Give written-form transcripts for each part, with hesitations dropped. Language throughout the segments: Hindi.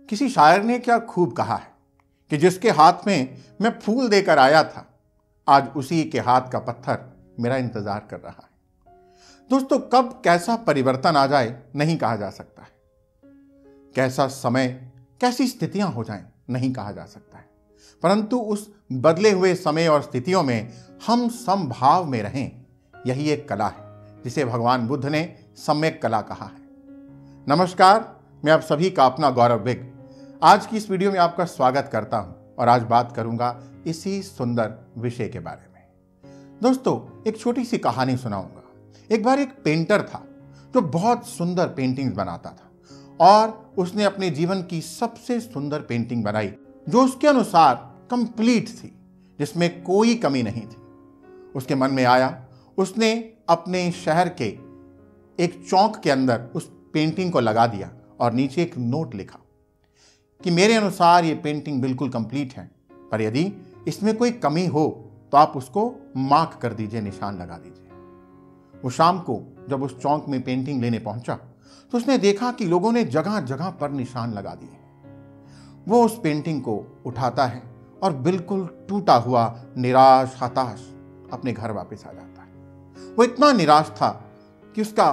किसी शायर ने क्या खूब कहा है कि जिसके हाथ में मैं फूल देकर आया था, आज उसी के हाथ का पत्थर मेरा इंतजार कर रहा है। दोस्तों, कब कैसा परिवर्तन आ जाए नहीं कहा जा सकता है। कैसा समय, कैसी स्थितियां हो जाएं नहीं कहा जा सकता है। परंतु उस बदले हुए समय और स्थितियों में हम समभाव में रहें, यही एक कला है जिसे भगवान बुद्ध ने सम्यक कला कहा है। नमस्कार, मैं आप सभी का अपना गौरव विग आज की इस वीडियो में आपका स्वागत करता हूं और आज बात करूंगा इसी सुंदर विषय के बारे में। दोस्तों, एक छोटी सी कहानी सुनाऊंगा। एक बार एक पेंटर था जो बहुत सुंदर पेंटिंग्स बनाता था और उसने अपने जीवन की सबसे सुंदर पेंटिंग बनाई जो उसके अनुसार कंप्लीट थी, जिसमें कोई कमी नहीं थी। उसके मन में आया, उसने अपने शहर के एक चौक के अंदर उस पेंटिंग को लगा दिया और नीचे एक नोट लिखा कि मेरे अनुसार ये पेंटिंग बिल्कुल कंप्लीट है, पर यदि इसमें कोई कमी हो तो आप उसको मार्क कर दीजिए, निशान लगा दीजिए। वो शाम को जब उस चौक में पेंटिंग लेने पहुंचा तो उसने देखा कि लोगों ने जगह जगह पर निशान लगा दिए। वो उस पेंटिंग को उठाता है और बिल्कुल टूटा हुआ, निराश, हताश अपने घर वापस आ जाता है। वो इतना निराश था कि उसका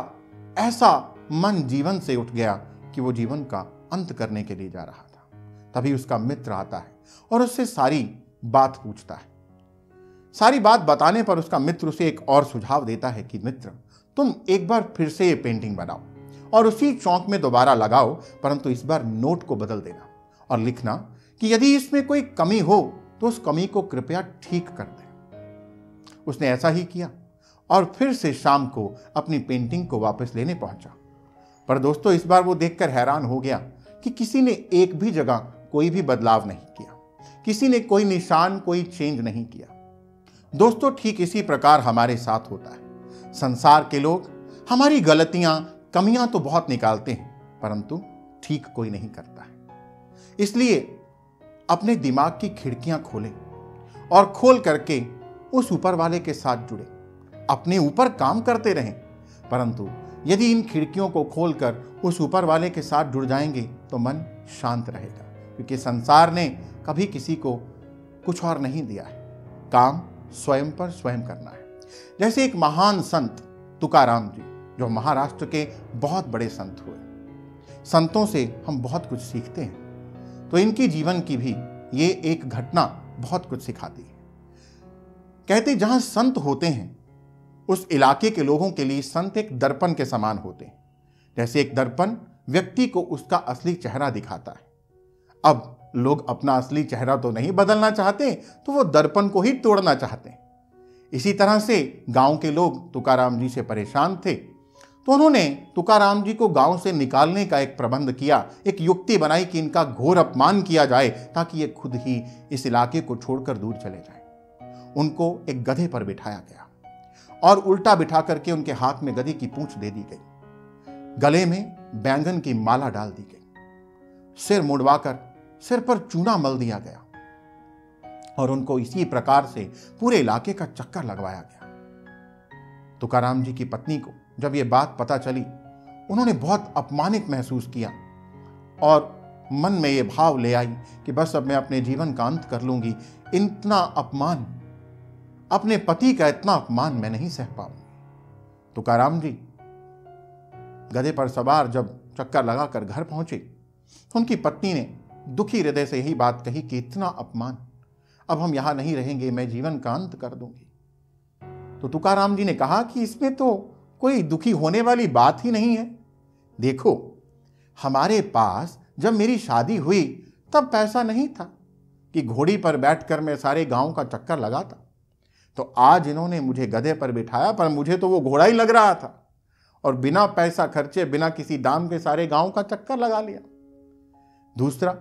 ऐसा मन जीवन से उठ गया कि वो जीवन का अंत करने के लिए जा रहा था। तभी उसका मित्र आता है और उससे सारी बात पूछता है। सारी बात बताने पर उसका मित्र उसे एक और सुझाव देता है कि मित्र, तुम एक बार फिर से ये पेंटिंग बनाओ और उसी चौक में दोबारा लगाओ, परंतु इस बार नोट को बदल देना और लिखना कि यदि इसमें कोई कमी हो तो उस कमी को कृपया ठीक कर दें। उसने ऐसा ही किया और फिर से शाम को अपनी पेंटिंग को वापस लेने पहुंचा। पर दोस्तों, इस बार वो देखकर हैरान हो गया कि किसी ने एक भी जगह कोई भी बदलाव नहीं किया, किसी ने कोई निशान, कोई चेंज नहीं किया। दोस्तों, ठीक इसी प्रकार हमारे साथ होता है। संसार के लोग हमारी गलतियां, कमियां तो बहुत निकालते हैं, परंतु ठीक कोई नहीं करता है। इसलिए अपने दिमाग की खिड़कियां खोलें और खोल करके उस ऊपर वाले के साथ जुड़े, अपने ऊपर काम करते रहें। परंतु यदि इन खिड़कियों को खोलकर उस ऊपर वाले के साथ जुड़ जाएंगे तो मन शांत रहेगा, क्योंकि संसार ने कभी किसी को कुछ और नहीं दिया है। काम स्वयं पर स्वयं करना है। जैसे एक महान संत तुकाराम जी, जो महाराष्ट्र के बहुत बड़े संत हुए। संतों से हम बहुत कुछ सीखते हैं, तो इनकी जीवन की भी ये एक घटना बहुत कुछ सिखाती है। कहते जहां संत होते हैं उस इलाके के लोगों के लिए संत एक दर्पण के समान होते हैं। जैसे एक दर्पण व्यक्ति को उसका असली चेहरा दिखाता है। अब लोग अपना असली चेहरा तो नहीं बदलना चाहते, तो वो दर्पण को ही तोड़ना चाहते हैं। इसी तरह से गांव के लोग तुकाराम जी से परेशान थे, तो उन्होंने तुकाराम जी को गांव से निकालने का एक प्रबंध किया, एक युक्ति बनाई कि इनका घोर अपमान किया जाए ताकि ये खुद ही इस इलाके को छोड़कर दूर चले जाएं। उनको एक गधे पर बिठाया गया और उल्टा बिठा करके उनके हाथ में गधे की पूंछ दे दी गई, गले में बैंगन की माला डाल दी गई, सिर मुड़वाकर सिर पर चूना मल दिया गया और उनको इसी प्रकार से पूरे इलाके का चक्कर लगवाया गया। तुकाराम जी की पत्नी को जब यह बात पता चली, उन्होंने बहुत अपमानित महसूस किया और मन में यह भाव ले आई कि बस अब मैं अपने जीवन का अंत कर लूंगी। इतना अपमान, अपने पति का इतना अपमान मैं नहीं सह पाऊंगी। तुकाराम जी गधे पर सवार जब चक्कर लगाकर घर पहुंचे तो उनकी पत्नी ने दुखी हृदय से यही बात कही कि इतना अपमान, अब हम यहां नहीं रहेंगे, मैं जीवन का अंत कर दूंगी। तो तुकाराम जी ने कहा कि इसमें तो कोई दुखी होने वाली बात ही नहीं है। देखो, हमारे पास जब मेरी शादी हुई तब पैसा नहीं था कि घोड़ी पर बैठकर मैं सारे गांव का चक्कर लगाता, तो आज इन्होंने मुझे गधे पर बिठाया, पर मुझे तो वो घोड़ा ही लग रहा था और बिना पैसा खर्चे, बिना किसी दाम के सारे गांव का चक्कर लगा लिया। दूसरा,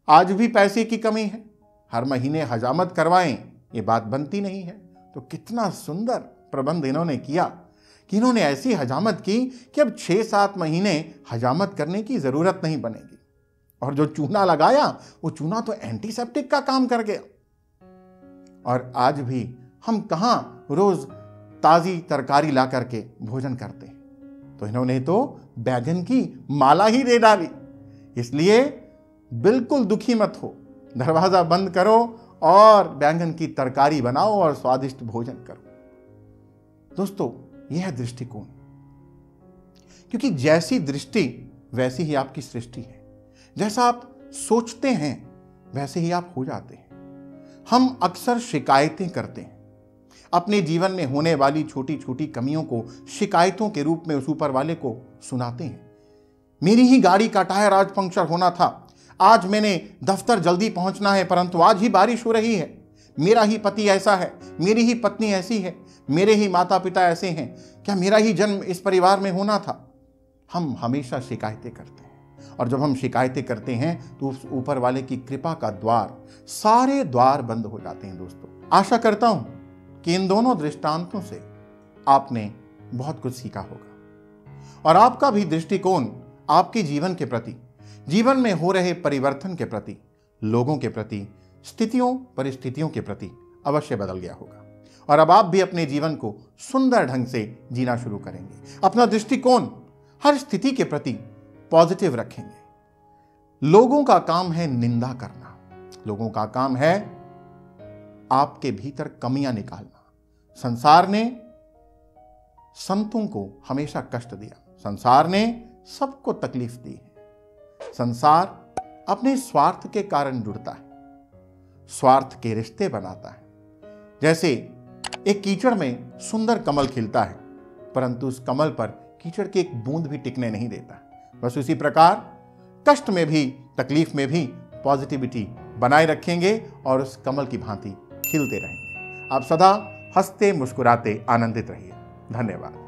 आज भी पैसे की कमी है, हर महीने हजामत करवाएं, ये बात बनती नहीं है। तो कितना सुंदर प्रबंध इन्होंने किया कि इन्होंने ऐसी हजामत की कि अब 6-7 महीने हजामत करने की जरूरत नहीं बनेगी। और जो चूना लगाया वो चूना तो एंटीसेप्टिक का काम कर गया। और आज भी हम कहां रोज ताजी तरकारी ला करके भोजन करते हैं, तो इन्होंने तो बैगन की माला ही दे डाली। इसलिए बिल्कुल दुखी मत हो, दरवाजा बंद करो और बैंगन की तरकारी बनाओ और स्वादिष्ट भोजन करो। दोस्तों, यह है दृष्टिकोण, क्योंकि जैसी दृष्टि वैसी ही आपकी सृष्टि है। जैसा आप सोचते हैं वैसे ही आप हो जाते हैं। हम अक्सर शिकायतें करते हैं, अपने जीवन में होने वाली छोटी छोटी कमियों को शिकायतों के रूप में उस ऊपर वाले को सुनाते हैं। मेरी ही गाड़ी का टायर आज पंक्चर होना था, आज मैंने दफ्तर जल्दी पहुंचना है परंतु आज ही बारिश हो रही है, मेरा ही पति ऐसा है, मेरी ही पत्नी ऐसी है, मेरे ही माता पिता ऐसे हैं, क्या मेरा ही जन्म इस परिवार में होना था। हम हमेशा शिकायतें करते हैं, और जब हम शिकायतें करते हैं तो उस ऊपर वाले की कृपा का द्वार, सारे द्वार बंद हो जाते हैं। दोस्तों, आशा करता हूं कि इन दोनों दृष्टांतों से आपने बहुत कुछ सीखा होगा और आपका भी दृष्टिकोण आपके जीवन के प्रति, जीवन में हो रहे परिवर्तन के प्रति, लोगों के प्रति, स्थितियों परिस्थितियों के प्रति अवश्य बदल गया होगा और अब आप भी अपने जीवन को सुंदर ढंग से जीना शुरू करेंगे। अपना दृष्टिकोण हर स्थिति के प्रति पॉजिटिव रखेंगे। लोगों का काम है निंदा करना, लोगों का काम है आपके भीतर कमियां निकालना। संसार ने संतों को हमेशा कष्ट दिया, संसार ने सबको तकलीफ दी है। संसार अपने स्वार्थ के कारण जुड़ता है, स्वार्थ के रिश्ते बनाता है। जैसे एक कीचड़ में सुंदर कमल खिलता है परंतु उस कमल पर कीचड़ की एक बूंद भी टिकने नहीं देता। बस उसी प्रकार कष्ट में भी, तकलीफ में भी पॉजिटिविटी बनाए रखेंगे और उस कमल की भांति खिलते रहेंगे। आप सदा हंसते मुस्कुराते आनंदित रहिए। धन्यवाद।